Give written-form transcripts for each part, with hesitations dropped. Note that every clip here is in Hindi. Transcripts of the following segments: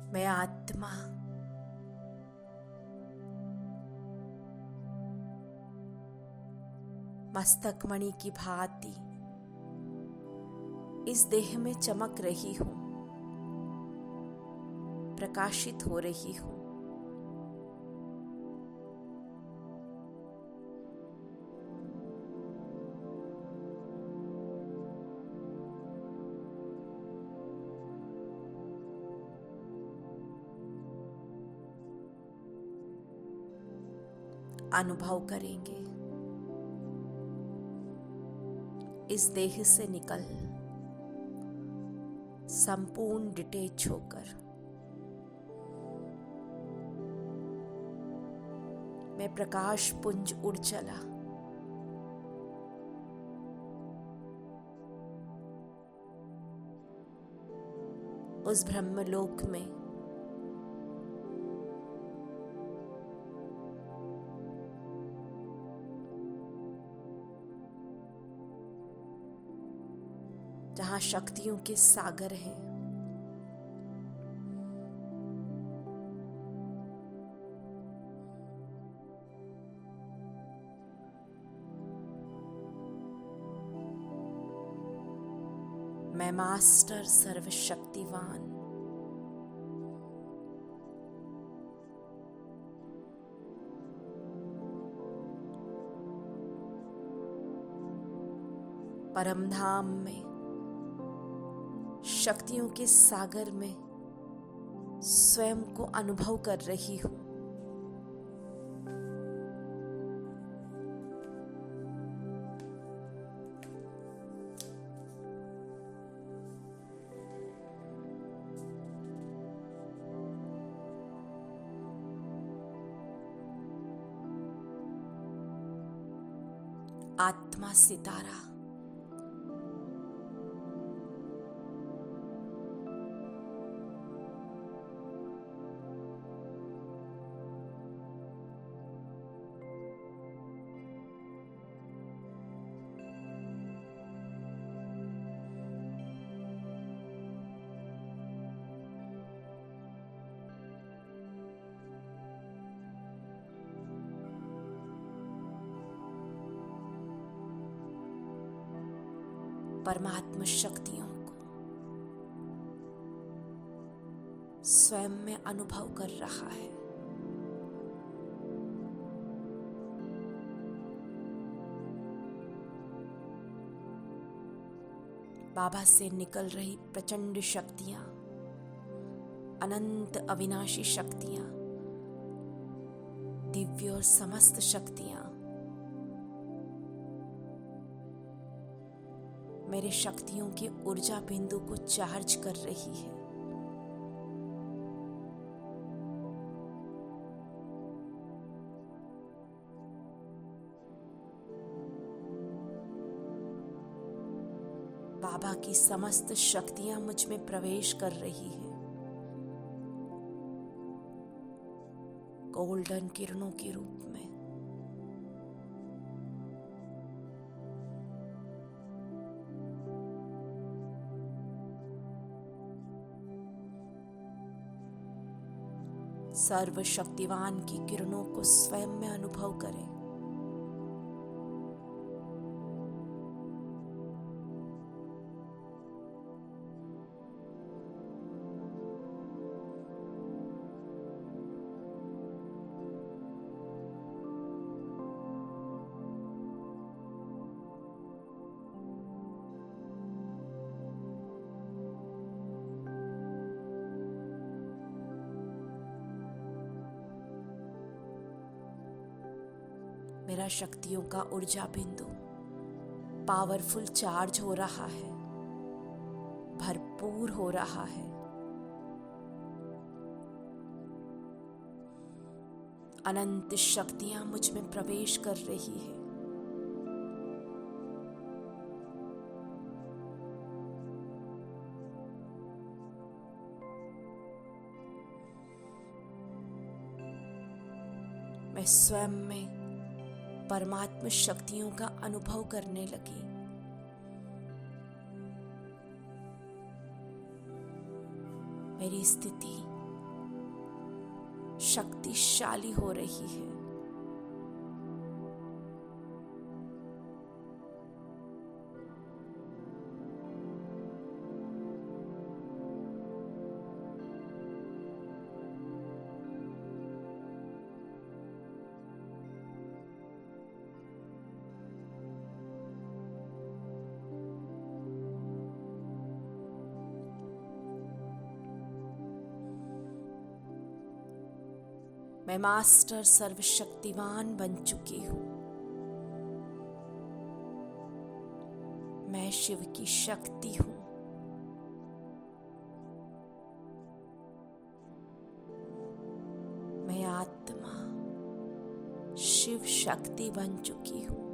मैं आत्मा मस्तक मणि की भांति इस देह में चमक रही हूं, प्रकाशित हो रही हूं। अनुभव करेंगे इस देह से निकल संपूर्ण डिटेच होकर मैं प्रकाश पुंज उड़ चला। उस ब्रह्मलोक में जहां शक्तियों के सागर हैं, मैं मास्टर सर्वशक्तिवान परमधाम में शक्तियों के सागर में स्वयं को अनुभव कर रही हूं। आत्मा सितारा परमात्मा शक्तियों को स्वयं में अनुभव कर रहा है। बाबा से निकल रही प्रचंड शक्तियां, अनंत अविनाशी शक्तियां, दिव्य और समस्त शक्तियां मेरे शक्तियों के ऊर्जा बिंदु को चार्ज कर रही है। बाबा की समस्त शक्तियां मुझ में प्रवेश कर रही है, गोल्डन किरणों के रूप में। सर्वशक्तिवान की किरणों को स्वयं में अनुभव करें। मेरा शक्तियों का ऊर्जा बिंदु पावरफुल चार्ज हो रहा है, भरपूर हो रहा है। अनंत शक्तियां मुझ में प्रवेश कर रही है। मैं स्वयं में परमात्मा शक्तियों का अनुभव करने लगी। मेरी स्थिति शक्तिशाली हो रही है। मैं मास्टर सर्वशक्तिवान बन चुकी हूँ। मैं शिव की शक्ति हूँ। मैं आत्मा शिव शक्ति बन चुकी हूँ।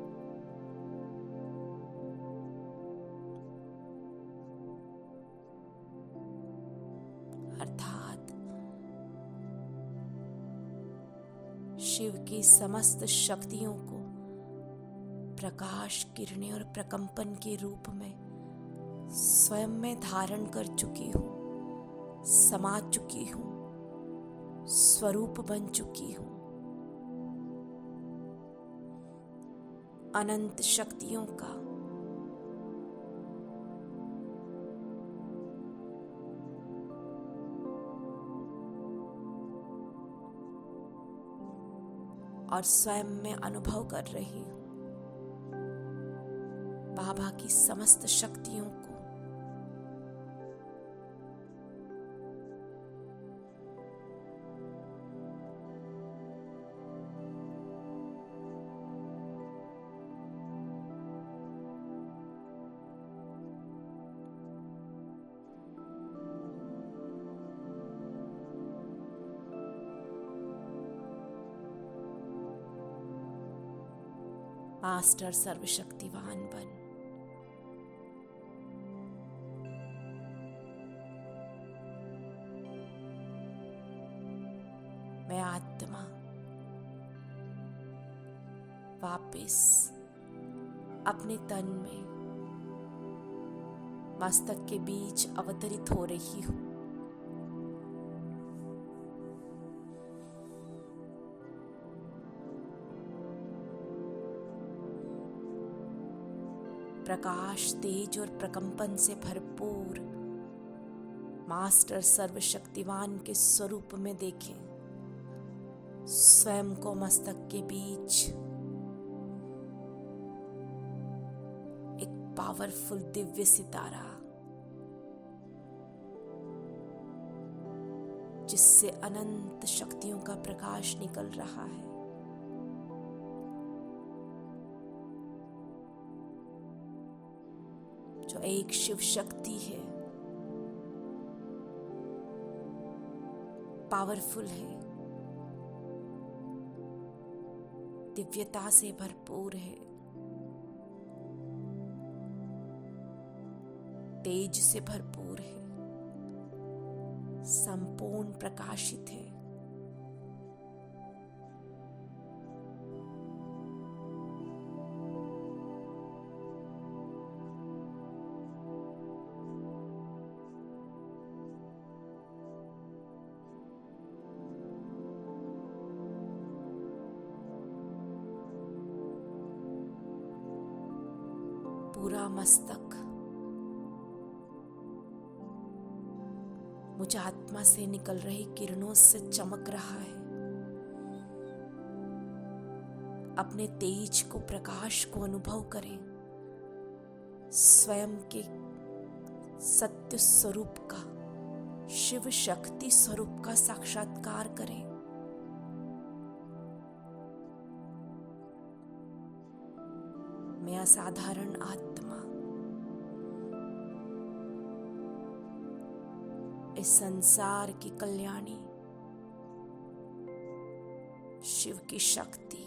अर्थात शिव की समस्त शक्तियों को प्रकाश, किरणें और प्रकंपन के रूप में स्वयं में धारण कर चुकी हूँ, समा चुकी हूँ, स्वरूप बन चुकी हूँ। अनंत शक्तियों का और स्वयं में अनुभव कर रही हूँ बाबा की समस्त शक्तियों को। मास्टर सर्वशक्तिवान बन। मैं आत्मा वापिस अपने तन में मस्तक के बीच अवतरित हो रही हूँ। प्रकाश, तेज और प्रकंपन से भरपूर मास्टर सर्वशक्तिवान के स्वरूप में देखें स्वयं को मस्तक के बीच एक पावरफुल दिव्य सितारा, जिससे अनंत शक्तियों का प्रकाश निकल रहा है। जो एक शिव शक्ति है, पावरफुल है, दिव्यता से भरपूर है, तेज से भरपूर है, संपूर्ण प्रकाशित है। पूरा मस्तक मुझे आत्मा से निकल रही किरणों से चमक रहा है। अपने तेज को, प्रकाश को अनुभव करें। स्वयं के सत्य स्वरूप का, शिव शक्ति स्वरूप का साक्षात्कार करें। मैं असाधारण आत्मा इस संसार की कल्याणी, शिव की शक्ति,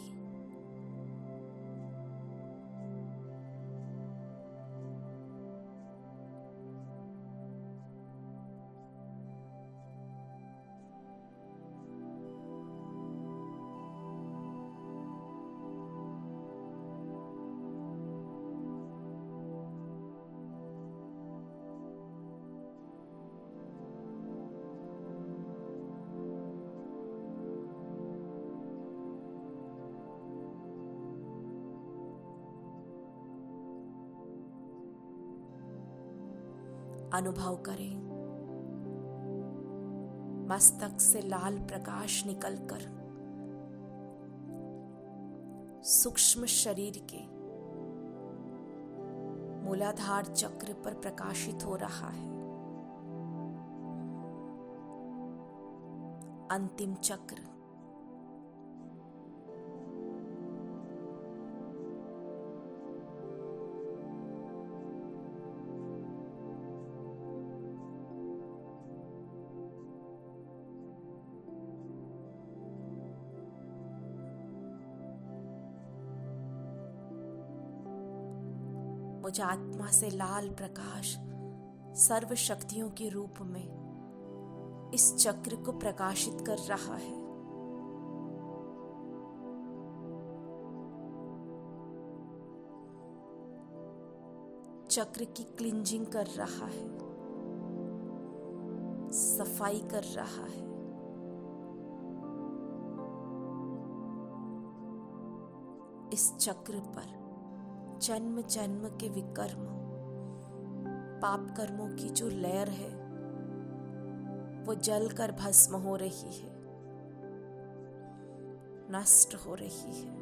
अनुभव करें मस्तक से लाल प्रकाश निकलकर सूक्ष्म शरीर के मूलाधार चक्र पर प्रकाशित हो रहा है। अंतिम चक्र मुझ आत्मा से लाल प्रकाश सर्व शक्तियों के रूप में इस चक्र को प्रकाशित कर रहा है। चक्र की क्लींजिंग कर रहा है, सफाई कर रहा है। इस चक्र पर जन्म जन्म के विकर्म पाप कर्मों की जो लहर है वो जलकर भस्म हो रही है, नष्ट हो रही है।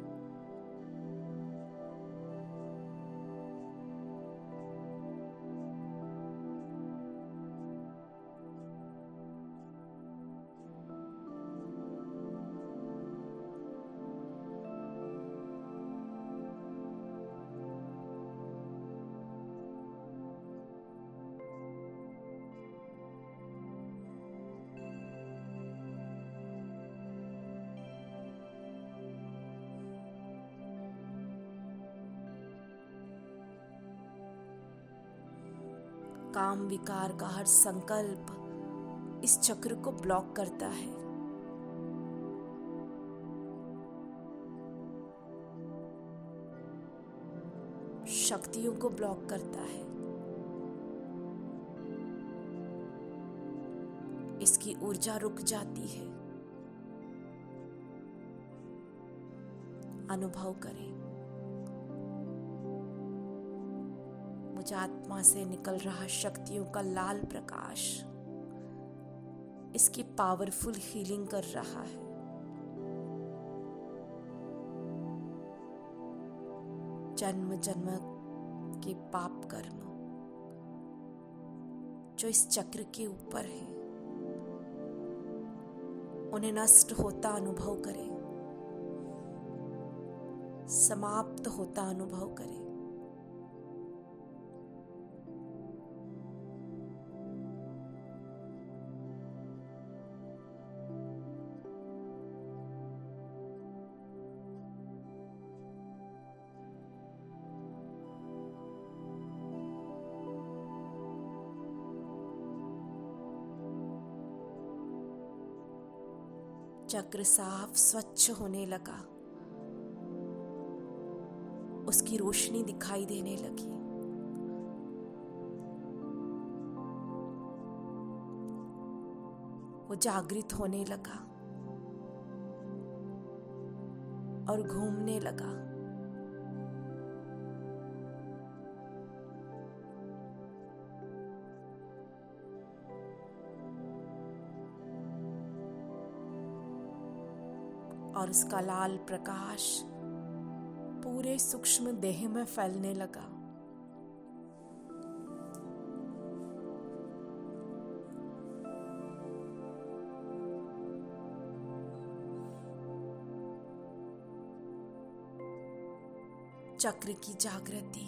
काम विकार का हर संकल्प इस चक्र को ब्लॉक करता है। शक्तियों को ब्लॉक करता है। इसकी ऊर्जा रुक जाती है। अनुभव करें मुझ आत्मा से निकल रहा शक्तियों का लाल प्रकाश इसकी पावरफुल हीलिंग कर रहा है। जन्म जन्म के पाप कर्म जो इस चक्र के ऊपर है उन्हें नष्ट होता अनुभव करें, समाप्त होता अनुभव करें। चक्र साफ स्वच्छ होने लगा, उसकी रोशनी दिखाई देने लगी। वो जागृत होने लगा और घूमने लगा। और उसका लाल प्रकाश पूरे सूक्ष्म देह में फैलने लगा। चक्र की जागृति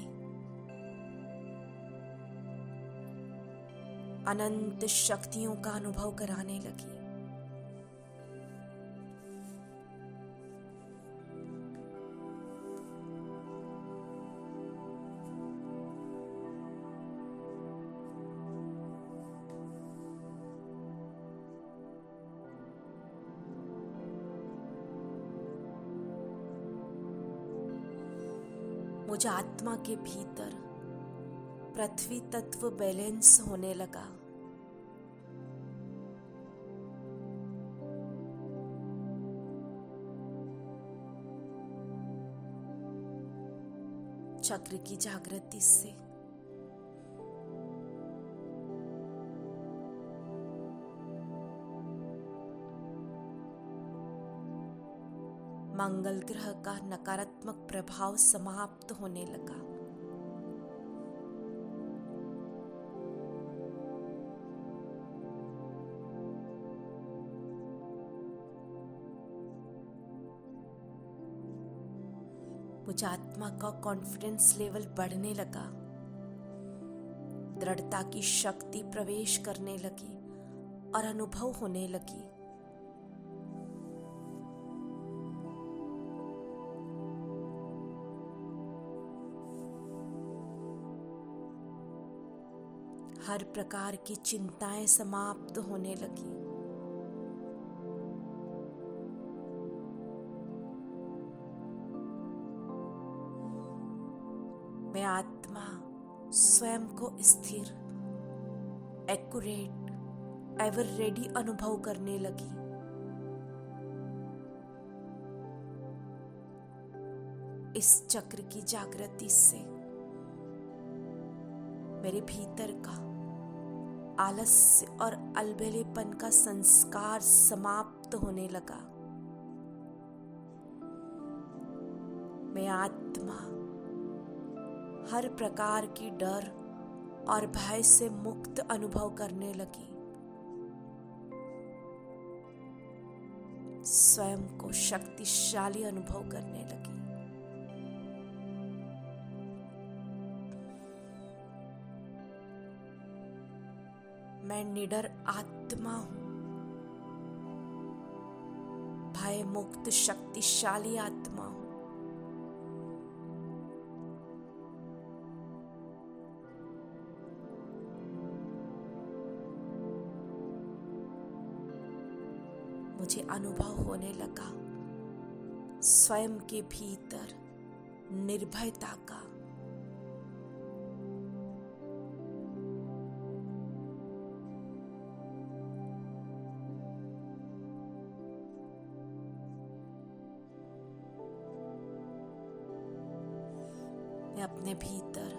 अनंत शक्तियों का अनुभव कराने लगी। मुझ आत्मा के भीतर पृथ्वी तत्व बैलेंस होने लगा। चक्र की जागृति से मंगल ग्रह का नकारात्मक प्रभाव समाप्त होने लगा। मुझे आत्मा का कॉन्फिडेंस लेवल बढ़ने लगा, दृढ़ता की शक्ति प्रवेश करने लगी और अनुभव होने लगी। हर प्रकार की चिंताएं समाप्त होने लगी। मैं आत्मा स्वयं को स्थिर, एक्यूरेट, एवर रेडी अनुभव करने लगी। इस चक्र की जागृति से मेरे भीतर का आलस्य और अलबेलेपन का संस्कार समाप्त होने लगा। मैं आत्मा हर प्रकार की डर और भय से मुक्त अनुभव करने लगी। स्वयं को शक्तिशाली अनुभव करने लगी। मैं निडर आत्मा हूं, भय मुक्त शक्तिशाली आत्मा हूं। मुझे अनुभव होने लगा स्वयं के भीतर निर्भयता का। मैं अपने भीतर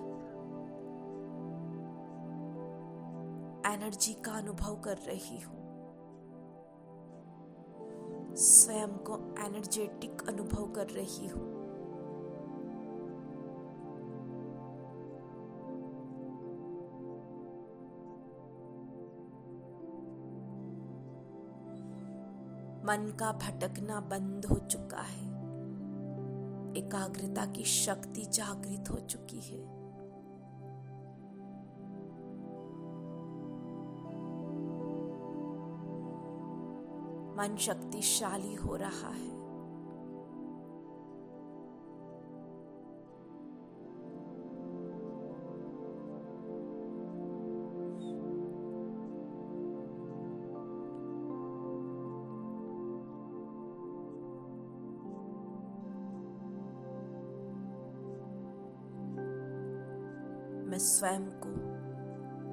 एनर्जी का अनुभव कर रही हूं। स्वयं को एनर्जेटिक अनुभव कर रही हूं। मन का भटकना बंद हो चुका है। एकाग्रता की शक्ति जागृत हो चुकी है। मन शक्तिशाली हो रहा है। मैं स्वयं को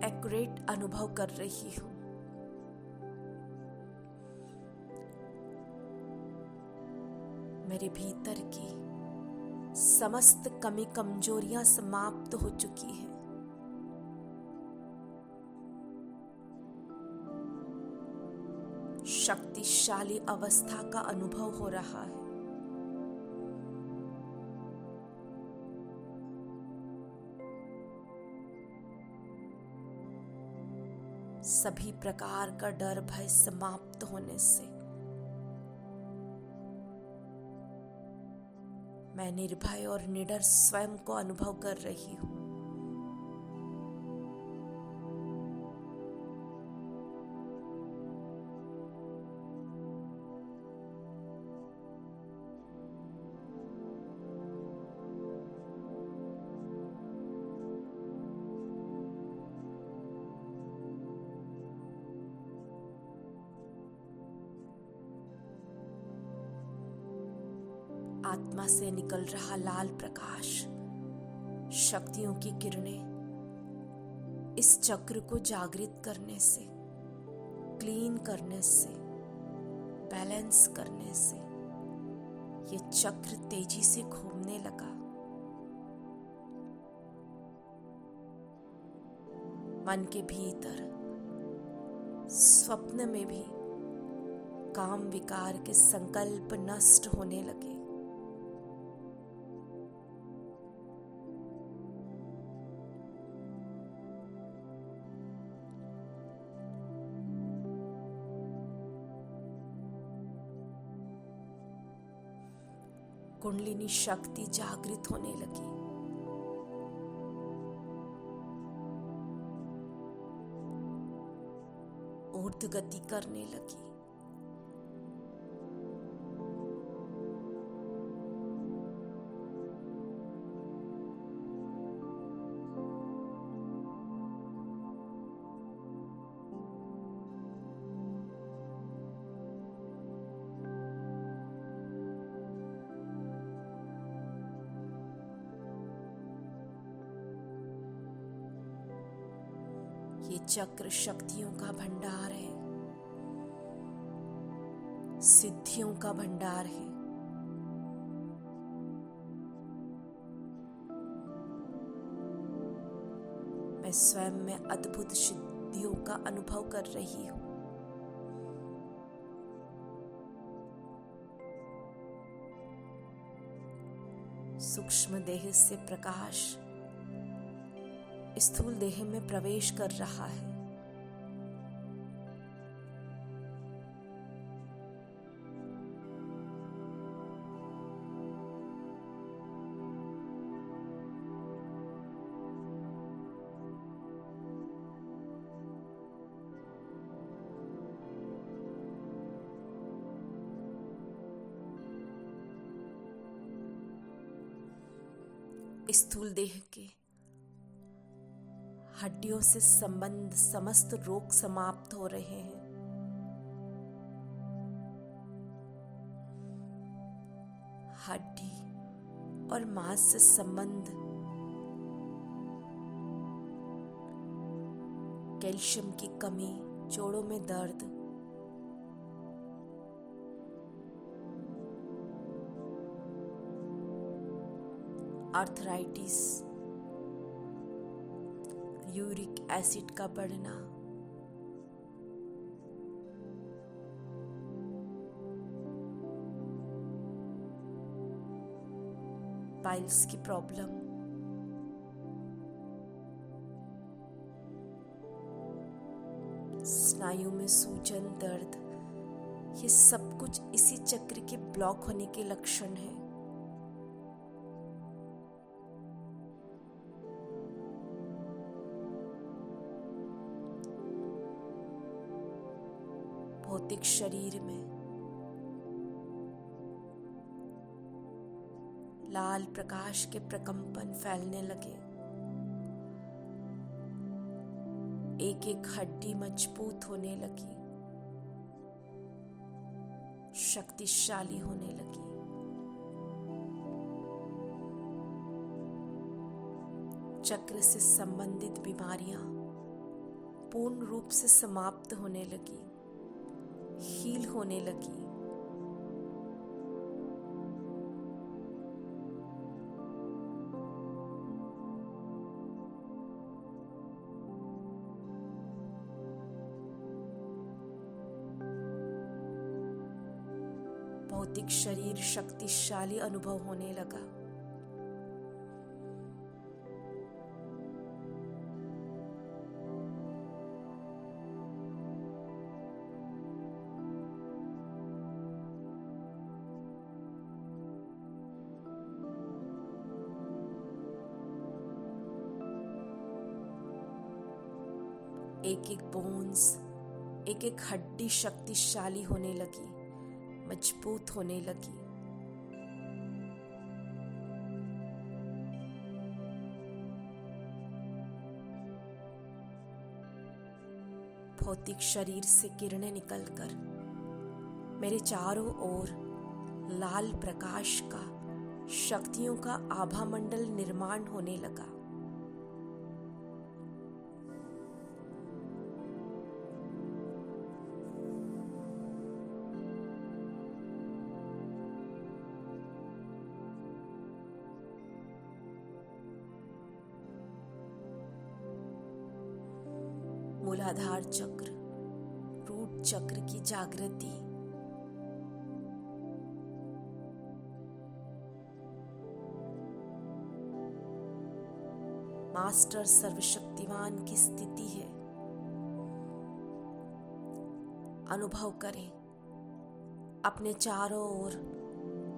एक्यूरेट अनुभव कर रही हूं। मेरे भीतर की समस्त कमी कमजोरियां समाप्त हो चुकी है। शक्तिशाली अवस्था का अनुभव हो रहा है। सभी प्रकार का डर भय समाप्त होने से मैं निर्भय और निडर स्वयं को अनुभव कर रही हूं। आत्मा से निकल रहा लाल प्रकाश, शक्तियों की किरणें इस चक्र को जागृत करने से, क्लीन करने से, बैलेंस करने से ये चक्र तेजी से घूमने लगा। मन के भीतर स्वप्न में भी काम विकार के संकल्प नष्ट होने लगे। कुंडलिनी शक्ति जागृत होने लगी। ऊर्ध्व गति करने लगी। ये चक्र शक्तियों का भंडार है, सिद्धियों का भंडार है। मैं स्वयं में अद्भुत सिद्धियों का अनुभव कर रही हूँ। सूक्ष्म देह से प्रकाश स्थूल देह में प्रवेश कर रहा है। स्थूल देह के हड्डियों से संबंध समस्त रोग समाप्त हो रहे हैं। हड्डी और मांस से संबंध, कैल्शियम की कमी, जोड़ों में दर्द, आर्थराइटिस, यूरिक एसिड का बढ़ना, पाइल्स की प्रॉब्लम, स्नायु में सूजन, दर्द, ये सब कुछ इसी चक्र के ब्लॉक होने के लक्षण हैं। भौतिक शरीर में लाल प्रकाश के प्रकंपन फैलने लगे। एक एक हड्डी मजबूत होने लगी, शक्तिशाली होने लगी। चक्र से संबंधित बीमारियां पूर्ण रूप से समाप्त होने लगी, हील होने लगी। भौतिक शरीर शक्तिशाली अनुभव होने लगा। एक एक बोन्स, एक एक हड्डी शक्तिशाली होने लगी, मजबूत होने लगी। भौतिक शरीर से किरणें निकलकर मेरे चारों ओर लाल प्रकाश का, शक्तियों का आभा मंडल निर्माण होने लगा। मूलाधार चक्र, रूट चक्र की जागृति, मास्टर सर्वशक्तिमान की स्थिति है। अनुभव करें अपने चारों ओर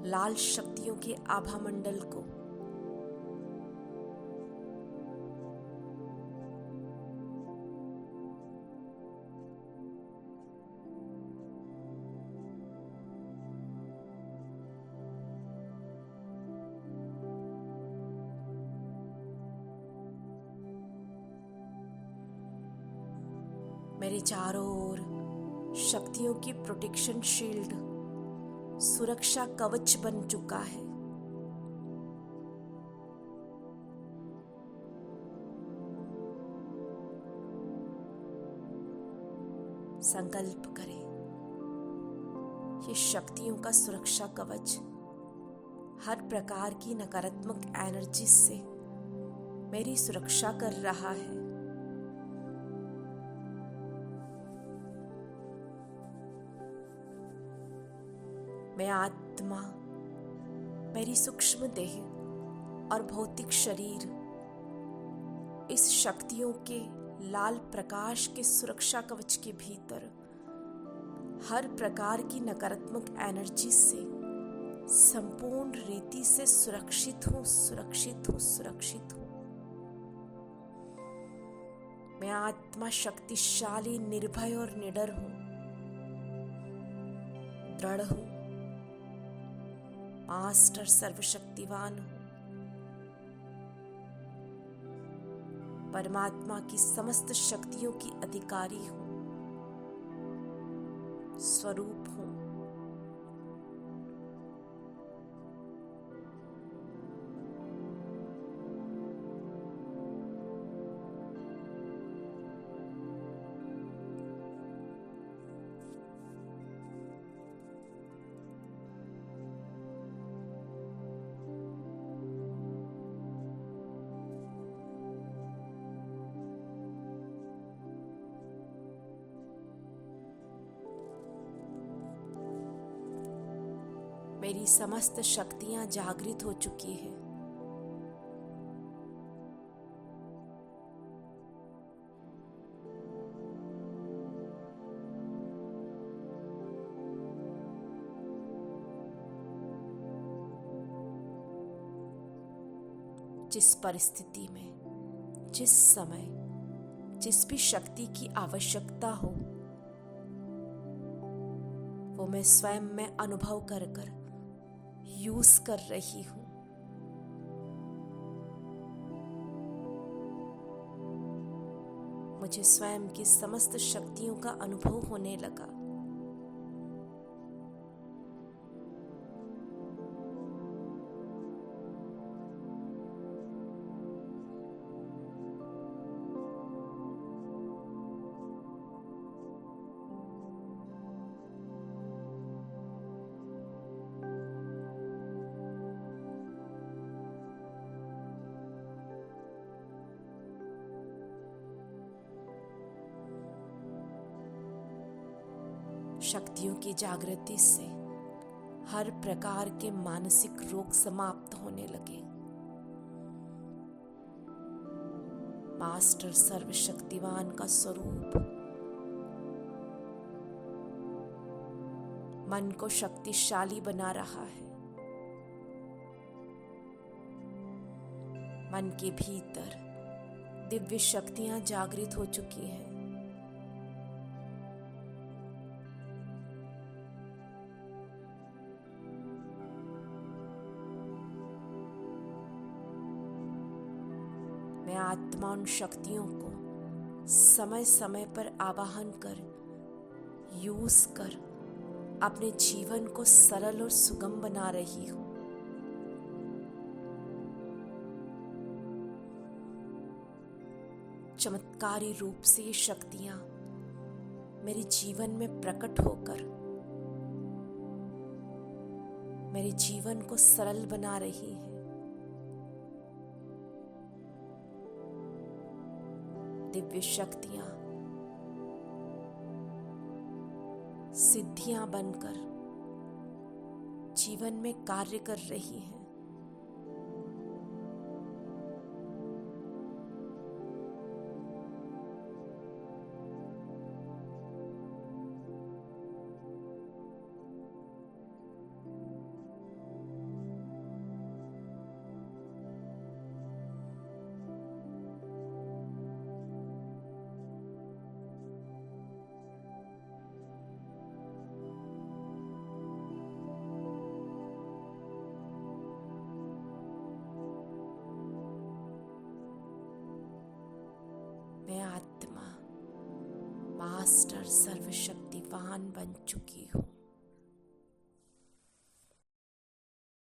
लाल शक्तियों के आभा मंडल को मेरे चारों ओर शक्तियों की प्रोटेक्शन शील्ड, सुरक्षा कवच बन चुका है। संकल्प करें, ये शक्तियों का सुरक्षा कवच हर प्रकार की नकारात्मक एनर्जी से मेरी सुरक्षा कर रहा है। मैं आत्मा, मेरी सूक्ष्म देह और भौतिक शरीर इस शक्तियों के लाल प्रकाश के सुरक्षा कवच के भीतर हर प्रकार की नकारात्मक एनर्जी से संपूर्ण रीति से सुरक्षित हूँ, सुरक्षित हूँ, सुरक्षित हूँ। मैं आत्मा शक्तिशाली, निर्भय और निडर हूँ, दृढ़ हूँ, मास्टर सर्वशक्तिवान हूँ। परमात्मा की समस्त शक्तियों की अधिकारी हूँ, स्वरूप हूँ। मेरी समस्त शक्तियां जागृत हो चुकी है। जिस परिस्थिति में, जिस समय, जिस भी शक्ति की आवश्यकता हो, वो मैं स्वयं में अनुभव कर कर यूज कर रही हूं। मुझे स्वयं की समस्त शक्तियों का अनुभव होने लगा। शक्तियों की जागृति से हर प्रकार के मानसिक रोग समाप्त होने लगे। मास्टर सर्वशक्तिवान का स्वरूप मन को शक्तिशाली बना रहा है। मन के भीतर दिव्य शक्तियां जागृत हो चुकी हैं। मैं आत्मा उन शक्तियों को समय समय पर आवाहन कर, यूज कर अपने जीवन को सरल और सुगम बना रही हूं। चमत्कारी रूप से ये शक्तियां मेरे जीवन में प्रकट होकर मेरे जीवन को सरल बना रही है। दिव्य शक्तियां सिद्धियां बनकर जीवन में कार्य कर रही हैं। मास्टर सर्वशक्तिवान बन चुकी हूँ।